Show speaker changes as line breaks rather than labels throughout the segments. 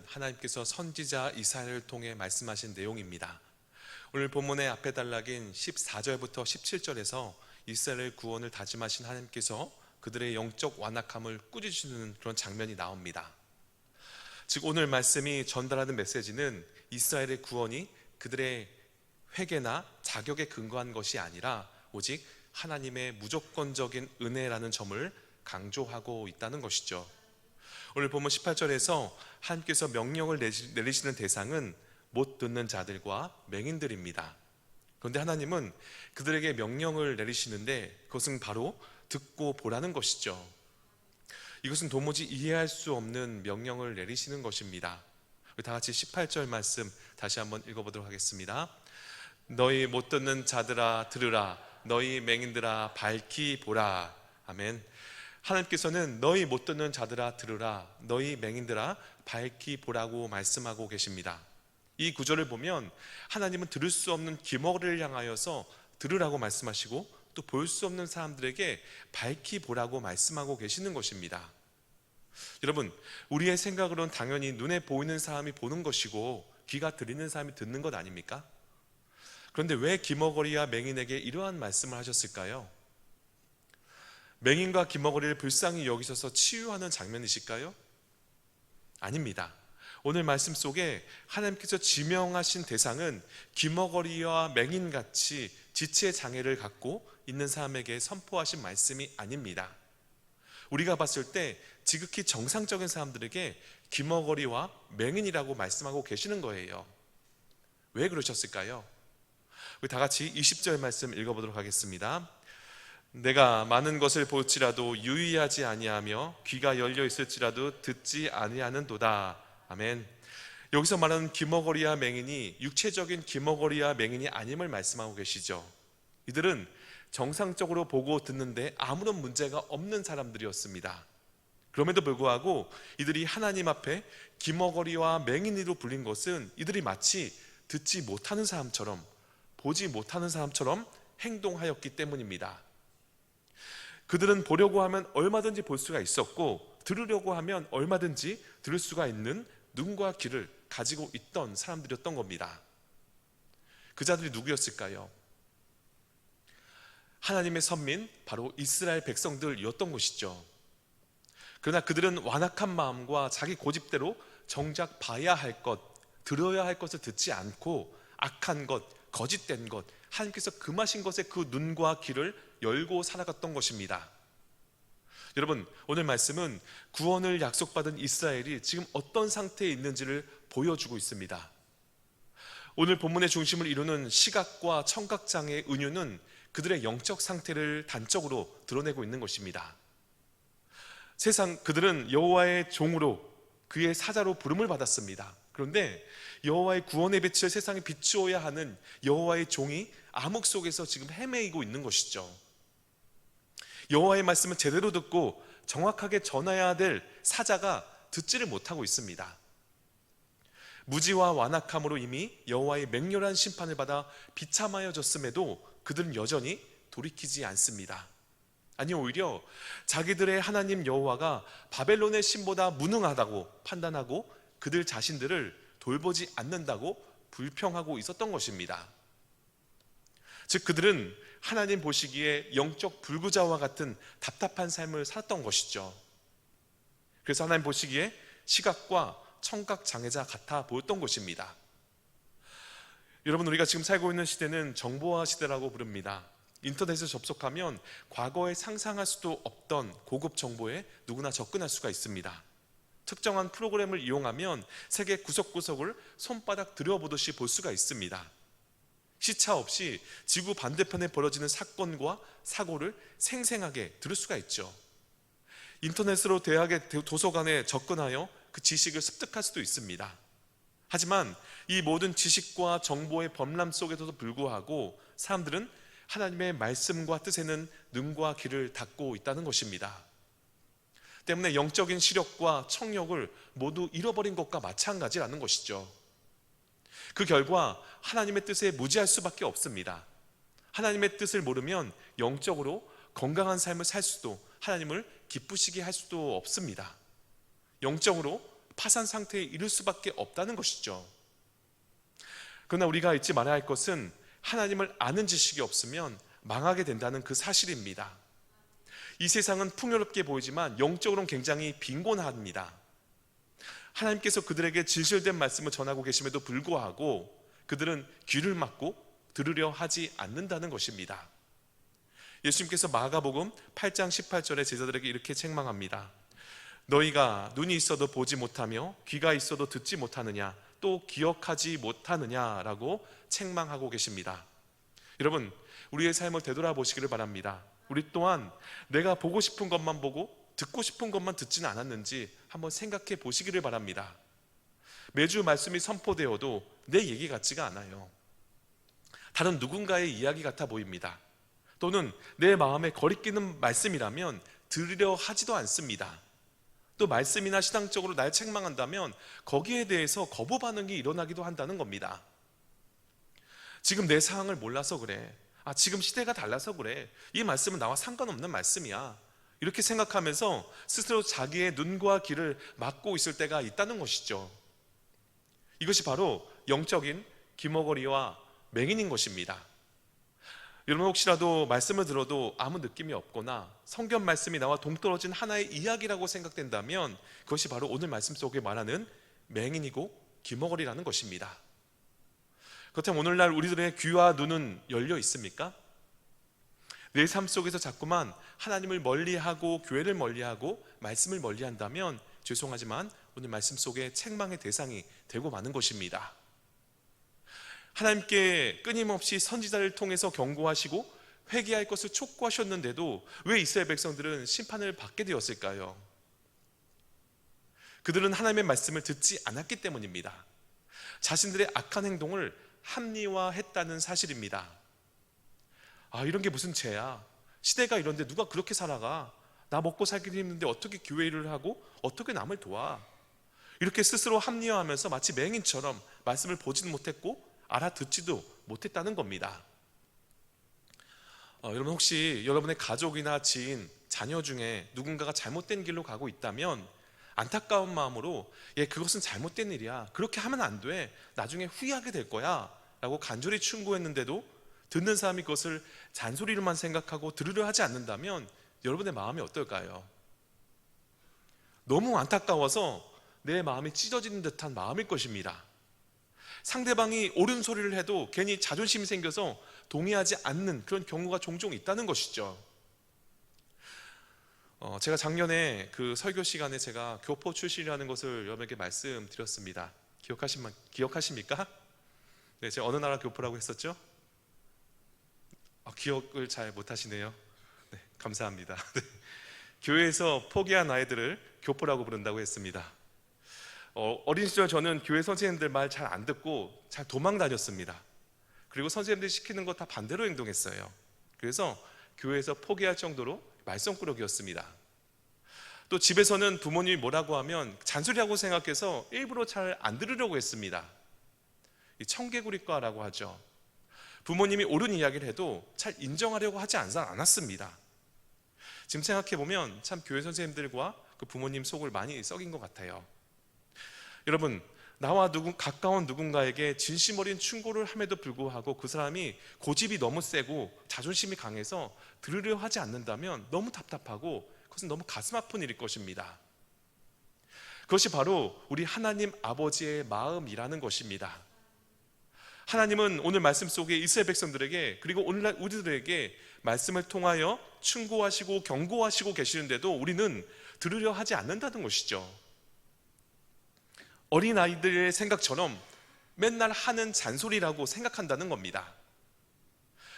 하나님께서 선지자 이사야를 통해 말씀하신 내용입니다. 오늘 본문의 앞에 단락인 14절부터 17절에서 이스라엘 구원을 다짐하신 하나님께서 그들의 영적 완악함을 꾸짖으시는 그런 장면이 나옵니다. 즉 오늘 말씀이 전달하는 메시지는 이스라엘의 구원이 그들의 회개나 자격에 근거한 것이 아니라 오직 하나님의 무조건적인 은혜라는 점을 강조하고 있다는 것이죠. 오늘 본문 18절에서 하나님께서 명령을 내리시는 대상은 못 듣는 자들과 맹인들입니다. 그런데 하나님은 그들에게 명령을 내리시는데 그것은 바로 듣고 보라는 것이죠. 이것은 도무지 이해할 수 없는 명령을 내리시는 것입니다. 다 같이 18절 말씀 다시 한번 읽어보도록 하겠습니다. 너희 못 듣는 자들아 들으라, 너희 맹인들아 밝히 보라. 아멘. 하나님께서는 너희 못 듣는 자들아 들으라, 너희 맹인들아 밝히 보라고 말씀하고 계십니다. 이 구절을 보면 하나님은 들을 수 없는 기머리를 향하여서 들으라고 말씀하시고 또 볼 수 없는 사람들에게 밝히 보라고 말씀하고 계시는 것입니다. 여러분, 우리의 생각으로는 당연히 눈에 보이는 사람이 보는 것이고 귀가 들리는 사람이 듣는 것 아닙니까? 그런데 왜 기머거리와 맹인에게 이러한 말씀을 하셨을까요? 맹인과 기머거리를 불쌍히 여기셔서 치유하는 장면이실까요? 아닙니다. 오늘 말씀 속에 하나님께서 지명하신 대상은 기머거리와 맹인같이 지체의 장애를 갖고 있는 사람에게 선포하신 말씀이 아닙니다. 우리가 봤을 때 지극히 정상적인 사람들에게 기머거리와 맹인이라고 말씀하고 계시는 거예요. 왜 그러셨을까요? 우리 다 같이 20절 말씀 읽어보도록 하겠습니다. 내가 많은 것을 볼지라도 유의하지 아니하며 귀가 열려 있을지라도 듣지 아니하는도다. 아멘. 여기서 말하는 기머거리와 맹인이 육체적인 기머거리와 맹인이 아님을 말씀하고 계시죠. 이들은 정상적으로 보고 듣는데 아무런 문제가 없는 사람들이었습니다. 그럼에도 불구하고 이들이 하나님 앞에 기머거리와 맹인으로 불린 것은 이들이 마치 듣지 못하는 사람처럼, 보지 못하는 사람처럼 행동하였기 때문입니다. 그들은 보려고 하면 얼마든지 볼 수가 있었고 들으려고 하면 얼마든지 들을 수가 있는 눈과 귀를 가지고 있던 사람들이었던 겁니다. 그 자들이 누구였을까요? 하나님의 선민, 바로 이스라엘 백성들이었던 것이죠. 그러나 그들은 완악한 마음과 자기 고집대로 정작 봐야 할 것, 들어야 할 것을 듣지 않고 악한 것, 거짓된 것, 하나님께서 금하신 것에 그 눈과 귀를 열고 살아갔던 것입니다. 여러분, 오늘 말씀은 구원을 약속받은 이스라엘이 지금 어떤 상태에 있는지를 보여주고 있습니다. 오늘 본문의 중심을 이루는 시각과 청각장애의 은유는 그들의 영적 상태를 단적으로 드러내고 있는 것입니다. 그들은 여호와의 종으로, 그의 사자로 부름을 받았습니다. 그런데 여호와의 구원의 빛을 세상에 비추어야 하는 여호와의 종이 암흑 속에서 지금 헤매이고 있는 것이죠. 여호와의 말씀을 제대로 듣고 정확하게 전해야 될 사자가 듣지를 못하고 있습니다. 무지와 완악함으로 이미 여호와의 맹렬한 심판을 받아 비참하여졌음에도 그들은 여전히 돌이키지 않습니다. 아니, 오히려 자기들의 하나님 여호와가 바벨론의 신보다 무능하다고 판단하고 그들 자신들을 돌보지 않는다고 불평하고 있었던 것입니다. 즉 그들은 하나님 보시기에 영적 불구자와 같은 답답한 삶을 살았던 것이죠. 그래서 하나님 보시기에 시각과 청각 장애자 같아 보였던 것입니다. 여러분, 우리가 지금 살고 있는 시대는 정보화 시대라고 부릅니다. 인터넷에 접속하면 과거에 상상할 수도 없던 고급 정보에 누구나 접근할 수가 있습니다. 특정한 프로그램을 이용하면 세계 구석구석을 손바닥 들여보듯이 볼 수가 있습니다. 시차 없이 지구 반대편에 벌어지는 사건과 사고를 생생하게 들을 수가 있죠. 인터넷으로 대학의 도서관에 접근하여 그 지식을 습득할 수도 있습니다. 하지만 이 모든 지식과 정보의 범람 속에서도 불구하고 사람들은 하나님의 말씀과 뜻에는 눈과 귀를 닫고 있다는 것입니다. 때문에 영적인 시력과 청력을 모두 잃어버린 것과 마찬가지라는 것이죠. 그 결과 하나님의 뜻에 무지할 수밖에 없습니다. 하나님의 뜻을 모르면 영적으로 건강한 삶을 살 수도, 하나님을 기쁘시게 할 수도 없습니다. 영적으로 파산 상태에 이를 수밖에 없다는 것이죠. 그러나 우리가 잊지 말아야 할 것은 하나님을 아는 지식이 없으면 망하게 된다는 그 사실입니다. 이 세상은 풍요롭게 보이지만 영적으로는 굉장히 빈곤합니다. 하나님께서 그들에게 진실된 말씀을 전하고 계심에도 불구하고 그들은 귀를 막고 들으려 하지 않는다는 것입니다. 예수님께서 마가복음 8장 18절에 제자들에게 이렇게 책망합니다. 너희가 눈이 있어도 보지 못하며 귀가 있어도 듣지 못하느냐, 또 기억하지 못하느냐라고 책망하고 계십니다. 여러분, 우리의 삶을 되돌아보시기를 바랍니다. 우리 또한 내가 보고 싶은 것만 보고 듣고 싶은 것만 듣지는 않았는지 한번 생각해 보시기를 바랍니다. 매주 말씀이 선포되어도 내 얘기 같지가 않아요. 다른 누군가의 이야기 같아 보입니다. 또는 내 마음에 거리끼는 말씀이라면 들으려 하지도 않습니다. 또 말씀이나 신앙적으로 날 책망한다면 거기에 대해서 거부 반응이 일어나기도 한다는 겁니다. 지금 내 상황을 몰라서 그래. 지금 시대가 달라서 그래. 이 말씀은 나와 상관없는 말씀이야. 이렇게 생각하면서 스스로 자기의 눈과 귀를 막고 있을 때가 있다는 것이죠. 이것이 바로 영적인 귀머거리와 맹인인 것입니다. 여러분, 혹시라도 말씀을 들어도 아무 느낌이 없거나 성경 말씀이 나와 동떨어진 하나의 이야기라고 생각된다면 그것이 바로 오늘 말씀 속에 말하는 맹인이고 귀머거리라는 것입니다. 그렇다면 오늘날 우리들의 귀와 눈은 열려 있습니까? 내 삶 속에서 자꾸만 하나님을 멀리하고 교회를 멀리하고 말씀을 멀리한다면 죄송하지만 오늘 말씀 속에 책망의 대상이 되고 마는 것입니다. 하나님께 끊임없이 선지자를 통해서 경고하시고 회개할 것을 촉구하셨는데도 왜 이스라엘 백성들은 심판을 받게 되었을까요? 그들은 하나님의 말씀을 듣지 않았기 때문입니다. 자신들의 악한 행동을 합리화했다는 사실입니다. 이런 게 무슨 죄야? 시대가 이런데 누가 그렇게 살아가? 나 먹고 살기 힘든데 어떻게 교회 일을 하고 어떻게 남을 도와? 이렇게 스스로 합리화하면서 마치 맹인처럼 말씀을 보지도 못했고 알아듣지도 못했다는 겁니다. 여러분, 혹시 여러분의 가족이나 지인, 자녀 중에 누군가가 잘못된 길로 가고 있다면 안타까운 마음으로 그것은 잘못된 일이야, 그렇게 하면 안 돼, 나중에 후회하게 될 거야 라고 간절히 충고했는데도 듣는 사람이 그것을 잔소리로만 생각하고 들으려 하지 않는다면 여러분의 마음이 어떨까요? 너무 안타까워서 내 마음이 찢어지는 듯한 마음일 것입니다. 상대방이 옳은 소리를 해도 괜히 자존심이 생겨서 동의하지 않는 그런 경우가 종종 있다는 것이죠. 제가 작년에 그 설교 시간에 제가 교포 출신이라는 것을 여러분에게 말씀드렸습니다. 기억하십니까? 네, 제가 어느 나라 교포라고 했었죠? 기억을 잘 못하시네요. 네, 감사합니다. 네. 교회에서 포기한 아이들을 교포라고 부른다고 했습니다. 어린 시절 저는 교회 선생님들 말 잘 안 듣고 잘 도망 다녔습니다. 그리고 선생님들이 시키는 거 다 반대로 행동했어요. 그래서 교회에서 포기할 정도로 말썽꾸러기였습니다. 또 집에서는 부모님이 뭐라고 하면 잔소리하고 생각해서 일부러 잘 안 들으려고 했습니다. 이 청개구리과라고 하죠. 부모님이 옳은 이야기를 해도 잘 인정하려고 하지 않았습니다. 지금 생각해보면 참 교회 선생님들과 그 부모님 속을 많이 썩인 것 같아요. 여러분, 나와 가까운 누군가에게 진심 어린 충고를 함에도 불구하고 그 사람이 고집이 너무 세고 자존심이 강해서 들으려 하지 않는다면 너무 답답하고 그것은 너무 가슴 아픈 일일 것입니다. 그것이 바로 우리 하나님 아버지의 마음이라는 것입니다. 하나님은 오늘 말씀 속에 이스라엘 백성들에게 그리고 오늘날 우리들에게 말씀을 통하여 충고하시고 경고하시고 계시는데도 우리는 들으려 하지 않는다는 것이죠. 어린아이들의 생각처럼 맨날 하는 잔소리라고 생각한다는 겁니다.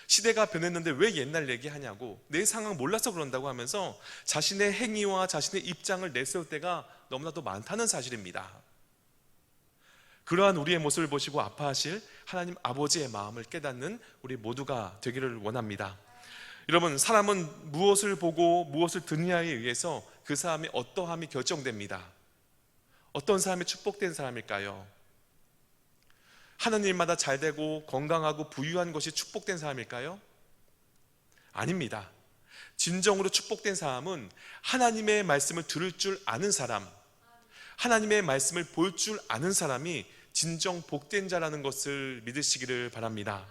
시대가 변했는데 왜 옛날 얘기하냐고, 내 상황 몰라서 그런다고 하면서 자신의 행위와 자신의 입장을 내세울 때가 너무나도 많다는 사실입니다. 그러한 우리의 모습을 보시고 아파하실 하나님 아버지의 마음을 깨닫는 우리 모두가 되기를 원합니다. 여러분, 사람은 무엇을 보고 무엇을 듣느냐에 의해서 그 사람의 어떠함이 결정됩니다. 어떤 사람이 축복된 사람일까요? 하는 일마다 잘되고 건강하고 부유한 것이 축복된 사람일까요? 아닙니다. 진정으로 축복된 사람은 하나님의 말씀을 들을 줄 아는 사람, 하나님의 말씀을 볼 줄 아는 사람이 진정 복된 자라는 것을 믿으시기를 바랍니다.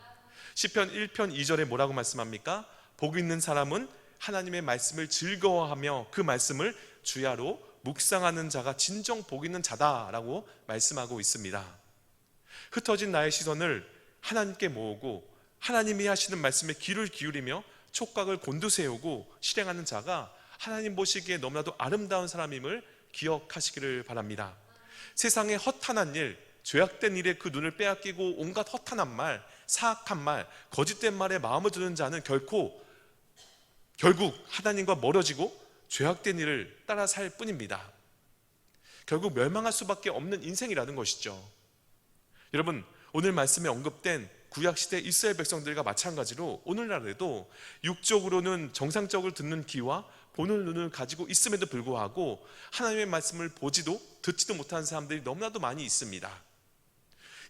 시편 1편 2절에 뭐라고 말씀합니까? 복 있는 사람은 하나님의 말씀을 즐거워하며 그 말씀을 주야로 묵상하는 자가 진정 복 있는 자다라고 말씀하고 있습니다. 흩어진 나의 시선을 하나님께 모으고 하나님이 하시는 말씀에 귀를 기울이며 촉각을 곤두세우고 실행하는 자가 하나님 보시기에 너무나도 아름다운 사람임을 기억하시기를 바랍니다. 세상의 허탄한 일, 죄악된 일에 그 눈을 빼앗기고 온갖 허탄한 말, 사악한 말, 거짓된 말에 마음을 두는 자는 결국 하나님과 멀어지고 죄악된 일을 따라 살 뿐입니다. 결국 멸망할 수밖에 없는 인생이라는 것이죠. 여러분, 오늘 말씀에 언급된 구약시대 이스라엘 백성들과 마찬가지로 오늘날에도 육적으로는 정상적으로 듣는 귀와 보는 눈을 가지고 있음에도 불구하고 하나님의 말씀을 보지도 듣지도 못하는 사람들이 너무나도 많이 있습니다.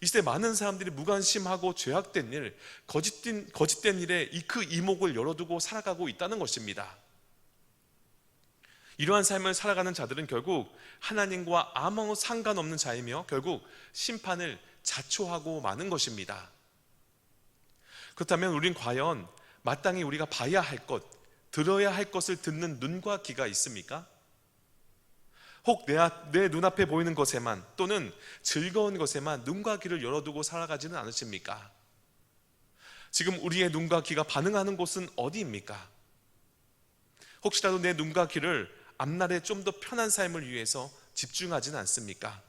이 시대 많은 사람들이 무관심하고 죄악된 일, 거짓된 일에 그 이목을 열어두고 살아가고 있다는 것입니다. 이러한 삶을 살아가는 자들은 결국 하나님과 아무 상관없는 자이며 결국 심판을 자초하고 마는 것입니다. 그렇다면 우린 과연 마땅히 우리가 봐야 할 것, 들어야 할 것을 듣는 눈과 귀가 있습니까? 혹 내 눈앞에 보이는 것에만 또는 즐거운 것에만 눈과 귀를 열어두고 살아가지는 않으십니까? 지금 우리의 눈과 귀가 반응하는 곳은 어디입니까? 혹시라도 내 눈과 귀를 앞날에 좀 더 편한 삶을 위해서 집중하지는 않습니까?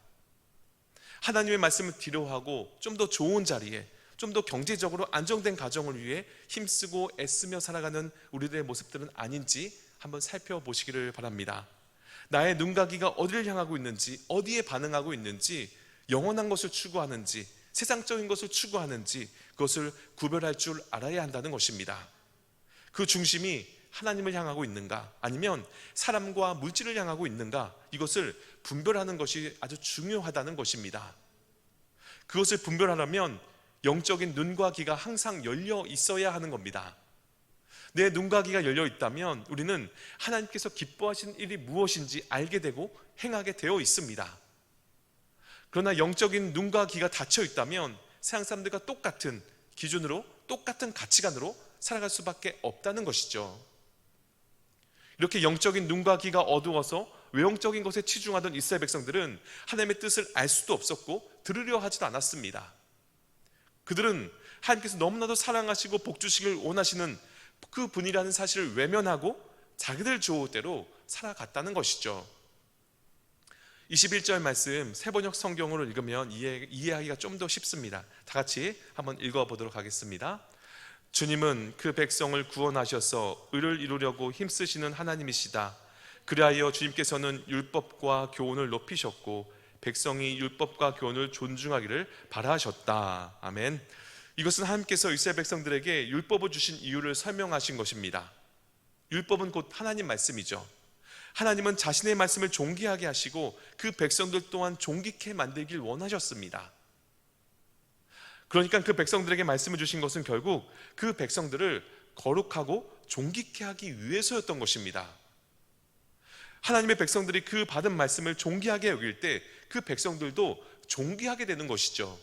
하나님의 말씀을 뒤로하고 좀 더 좋은 자리에, 좀 더 경제적으로 안정된 가정을 위해 힘쓰고 애쓰며 살아가는 우리들의 모습들은 아닌지 한번 살펴보시기를 바랍니다. 나의 눈과 귀가 어디를 향하고 있는지, 어디에 반응하고 있는지, 영원한 것을 추구하는지 세상적인 것을 추구하는지 그것을 구별할 줄 알아야 한다는 것입니다. 그 중심이 하나님을 향하고 있는가 아니면 사람과 물질을 향하고 있는가, 이것을 분별하는 것이 아주 중요하다는 것입니다. 그것을 분별하려면 영적인 눈과 귀가 항상 열려 있어야 하는 겁니다. 내 눈과 귀가 열려 있다면 우리는 하나님께서 기뻐하시는 일이 무엇인지 알게 되고 행하게 되어 있습니다. 그러나 영적인 눈과 귀가 닫혀 있다면 세상 사람들과 똑같은 기준으로, 똑같은 가치관으로 살아갈 수밖에 없다는 것이죠. 이렇게 영적인 눈과 귀가 어두워서 외형적인 것에 치중하던 이스라엘 백성들은 하나님의 뜻을 알 수도 없었고 들으려 하지도 않았습니다. 그들은 하나님께서 너무나도 사랑하시고 복 주시길 원하시는 그 분이라는 사실을 외면하고 자기들 좋을대로 살아갔다는 것이죠. 21절 말씀 세번역 성경으로 읽으면 이해하기가 좀 더 쉽습니다. 다 같이 한번 읽어보도록 하겠습니다. 주님은 그 백성을 구원하셔서 의를 이루려고 힘쓰시는 하나님이시다. 그리하여 주님께서는 율법과 교훈을 높이셨고 백성이 율법과 교훈을 존중하기를 바라셨다. 아멘. 이것은 하나님께서 이스라엘 백성들에게 율법을 주신 이유를 설명하신 것입니다. 율법은 곧 하나님 말씀이죠. 하나님은 자신의 말씀을 존귀하게 하시고 그 백성들 또한 존귀케 만들길 원하셨습니다. 그러니까 그 백성들에게 말씀을 주신 것은 결국 그 백성들을 거룩하고 존귀케 하기 위해서였던 것입니다. 하나님의 백성들이 그 받은 말씀을 존귀하게 여길 때 그 백성들도 존귀하게 되는 것이죠.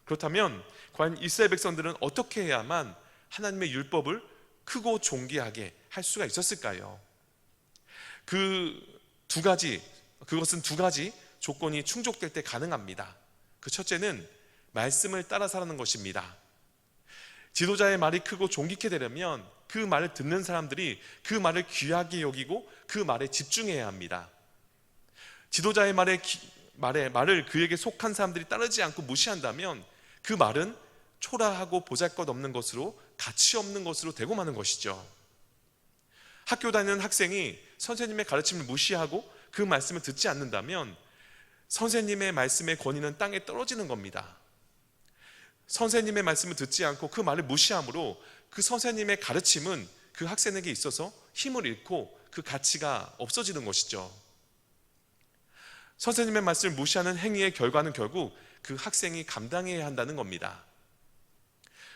그렇다면 과연 이스라엘 백성들은 어떻게 해야만 하나님의 율법을 크고 존귀하게 할 수가 있었을까요? 그것은 두 가지 조건이 충족될 때 가능합니다. 그 첫째는 말씀을 따라 살아가는 것입니다. 지도자의 말이 크고 존귀케 되려면 그 말을 듣는 사람들이 그 말을 귀하게 여기고 그 말에 집중해야 합니다. 지도자의 말을 그에게 속한 사람들이 따르지 않고 무시한다면 그 말은 초라하고 보잘것없는 것으로, 가치 없는 것으로 되고 마는 것이죠. 학교 다니는 학생이 선생님의 가르침을 무시하고 그 말씀을 듣지 않는다면 선생님의 말씀의 권위는 땅에 떨어지는 겁니다. 선생님의 말씀을 듣지 않고 그 말을 무시함으로 그 선생님의 가르침은 그 학생에게 있어서 힘을 잃고 그 가치가 없어지는 것이죠. 선생님의 말씀을 무시하는 행위의 결과는 결국 그 학생이 감당해야 한다는 겁니다.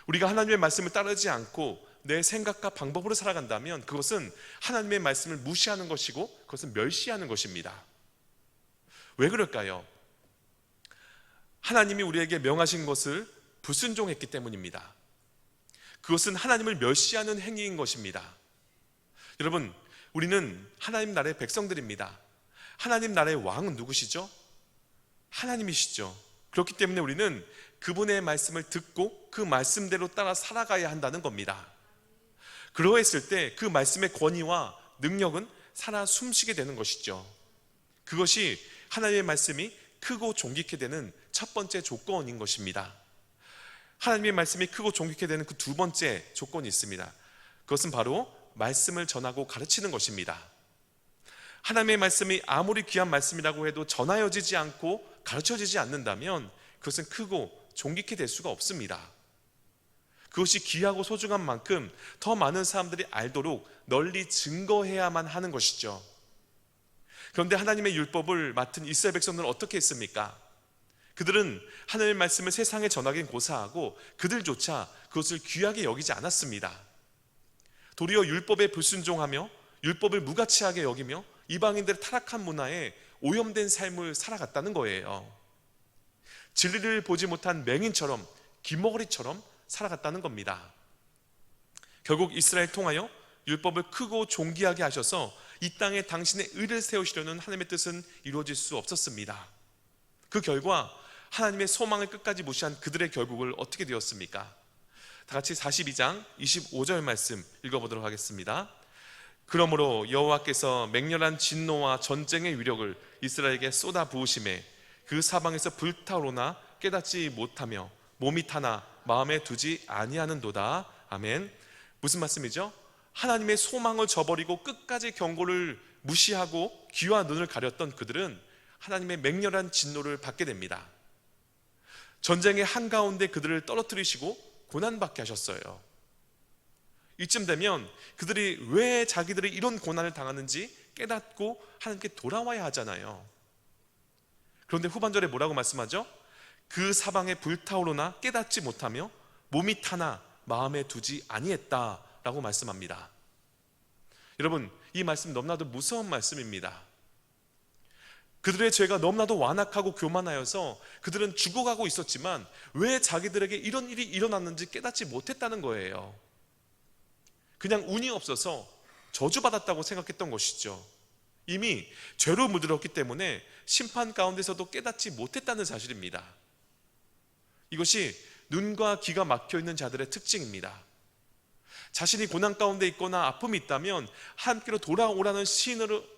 우리가 하나님의 말씀을 따르지 않고 내 생각과 방법으로 살아간다면 그것은 하나님의 말씀을 무시하는 것이고 그것은 멸시하는 것입니다. 왜 그럴까요? 하나님이 우리에게 명하신 것을 불순종했기 때문입니다. 그것은 하나님을 멸시하는 행위인 것입니다. 여러분, 우리는 하나님 나라의 백성들입니다. 하나님 나라의 왕은 누구시죠? 하나님이시죠. 그렇기 때문에 우리는 그분의 말씀을 듣고 그 말씀대로 따라 살아가야 한다는 겁니다. 그러했을 때 그 말씀의 권위와 능력은 살아 숨쉬게 되는 것이죠. 그것이 하나님의 말씀이 크고 존귀케 되는 첫 번째 조건인 것입니다. 하나님의 말씀이 크고 존귀케 되는 그 두 번째 조건이 있습니다. 그것은 바로 말씀을 전하고 가르치는 것입니다. 하나님의 말씀이 아무리 귀한 말씀이라고 해도 전하여지지 않고 가르쳐지지 않는다면 그것은 크고 존귀케 될 수가 없습니다. 그것이 귀하고 소중한 만큼 더 많은 사람들이 알도록 널리 증거해야만 하는 것이죠. 그런데 하나님의 율법을 맡은 이스라엘 백성들은 어떻게 했습니까? 그들은 하나님의 말씀을 세상에 전하긴 고사하고 그들조차 그것을 귀하게 여기지 않았습니다. 도리어 율법에 불순종하며 율법을 무가치하게 여기며 이방인들의 타락한 문화에 오염된 삶을 살아갔다는 거예요. 진리를 보지 못한 맹인처럼 기머거리처럼 살아갔다는 겁니다. 결국 이스라엘 통하여 율법을 크고 존귀하게 하셔서 이 땅에 당신의 의를 세우시려는 하나님의 뜻은 이루어질 수 없었습니다. 그 결과 하나님의 소망을 끝까지 무시한 그들의 결국을 어떻게 되었습니까? 다 같이 42장 25절 말씀 읽어보도록 하겠습니다. 그러므로 여호와께서 맹렬한 진노와 전쟁의 위력을 이스라엘에게 쏟아 부으심에 그 사방에서 불타오르나 깨닫지 못하며 몸이 타나 마음에 두지 아니하는도다. 아멘. 무슨 말씀이죠? 하나님의 소망을 저버리고 끝까지 경고를 무시하고 귀와 눈을 가렸던 그들은 하나님의 맹렬한 진노를 받게 됩니다. 전쟁의 한가운데 그들을 떨어뜨리시고 고난받게 하셨어요. 이쯤 되면 그들이 왜 자기들이 이런 고난을 당하는지 깨닫고 하나님께 돌아와야 하잖아요. 그런데 후반절에 뭐라고 말씀하죠? 그 사방에 불타오르나 깨닫지 못하며 몸이 타나 마음에 두지 아니했다라고 말씀합니다. 여러분, 이 말씀 너무나도 무서운 말씀입니다. 그들의 죄가 너무나도 완악하고 교만하여서 그들은 죽어가고 있었지만 왜 자기들에게 이런 일이 일어났는지 깨닫지 못했다는 거예요. 그냥 운이 없어서 저주받았다고 생각했던 것이죠. 이미 죄로 물들었기 때문에 심판 가운데서도 깨닫지 못했다는 사실입니다. 이것이 눈과 귀가 막혀있는 자들의 특징입니다. 자신이 고난 가운데 있거나 아픔이 있다면 함께로 돌아오라는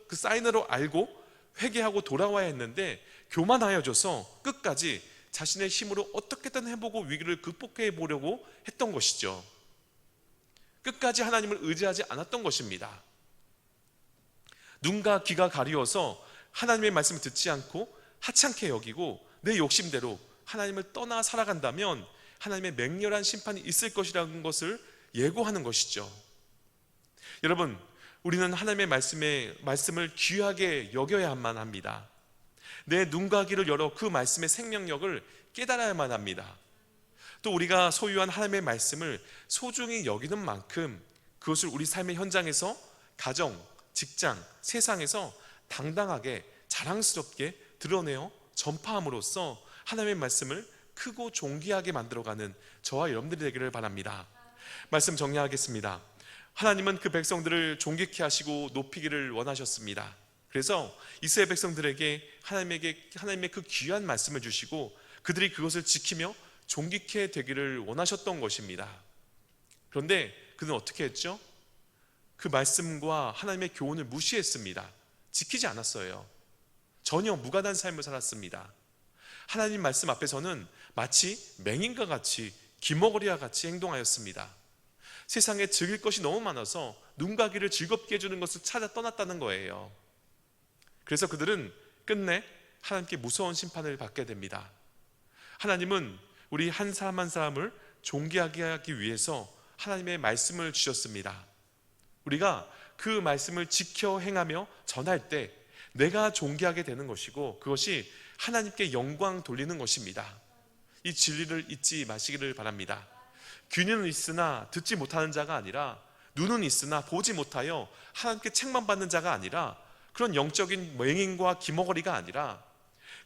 그 사인으로 알고 회개하고 돌아와야 했는데 교만하여져서 끝까지 자신의 힘으로 어떻게든 해보고 위기를 극복해 보려고 했던 것이죠. 끝까지 하나님을 의지하지 않았던 것입니다. 눈과 귀가 가리워서 하나님의 말씀을 듣지 않고 하찮게 여기고 내 욕심대로 하나님을 떠나 살아간다면 하나님의 맹렬한 심판이 있을 것이라는 것을 예고하는 것이죠. 여러분, 우리는 하나님의 말씀을 귀하게 여겨야만 합니다. 내 눈과 귀를 열어 그 말씀의 생명력을 깨달아야만 합니다. 또 우리가 소유한 하나님의 말씀을 소중히 여기는 만큼 그것을 우리 삶의 현장에서 가정, 직장, 세상에서 당당하게 자랑스럽게 드러내어 전파함으로써 하나님의 말씀을 크고 존귀하게 만들어가는 저와 여러분들이 되기를 바랍니다. 말씀 정리하겠습니다. 하나님은 그 백성들을 존귀케 하시고 높이기를 원하셨습니다. 그래서 이스라엘 백성들에게 하나님의 그 귀한 말씀을 주시고 그들이 그것을 지키며 존귀케 되기를 원하셨던 것입니다. 그런데 그는 어떻게 했죠? 그 말씀과 하나님의 교훈을 무시했습니다. 지키지 않았어요. 전혀 무관한 삶을 살았습니다. 하나님 말씀 앞에서는 마치 맹인과 같이 기머거리와 같이 행동하였습니다. 세상에 즐길 것이 너무 많아서 눈과 귀를 즐겁게 해주는 것을 찾아 떠났다는 거예요. 그래서 그들은 끝내 하나님께 무서운 심판을 받게 됩니다. 하나님은 우리 한 사람 한 사람을 존귀하게 하기 위해서 하나님의 말씀을 주셨습니다. 우리가 그 말씀을 지켜 행하며 전할 때 내가 존귀하게 되는 것이고 그것이 하나님께 영광 돌리는 것입니다. 이 진리를 잊지 마시기를 바랍니다. 귀는 있으나 듣지 못하는 자가 아니라 눈은 있으나 보지 못하여 하나님께 책망받는 자가 아니라 그런 영적인 맹인과 기머거리가 아니라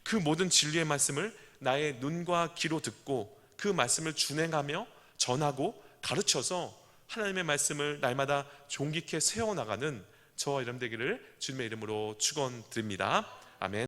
그 모든 진리의 말씀을 나의 눈과 귀로 듣고 그 말씀을 준행하며 전하고 가르쳐서 하나님의 말씀을 날마다 존귀케 세워나가는 저와 여러분 되기를 주님의 이름으로 축원드립니다. 아멘.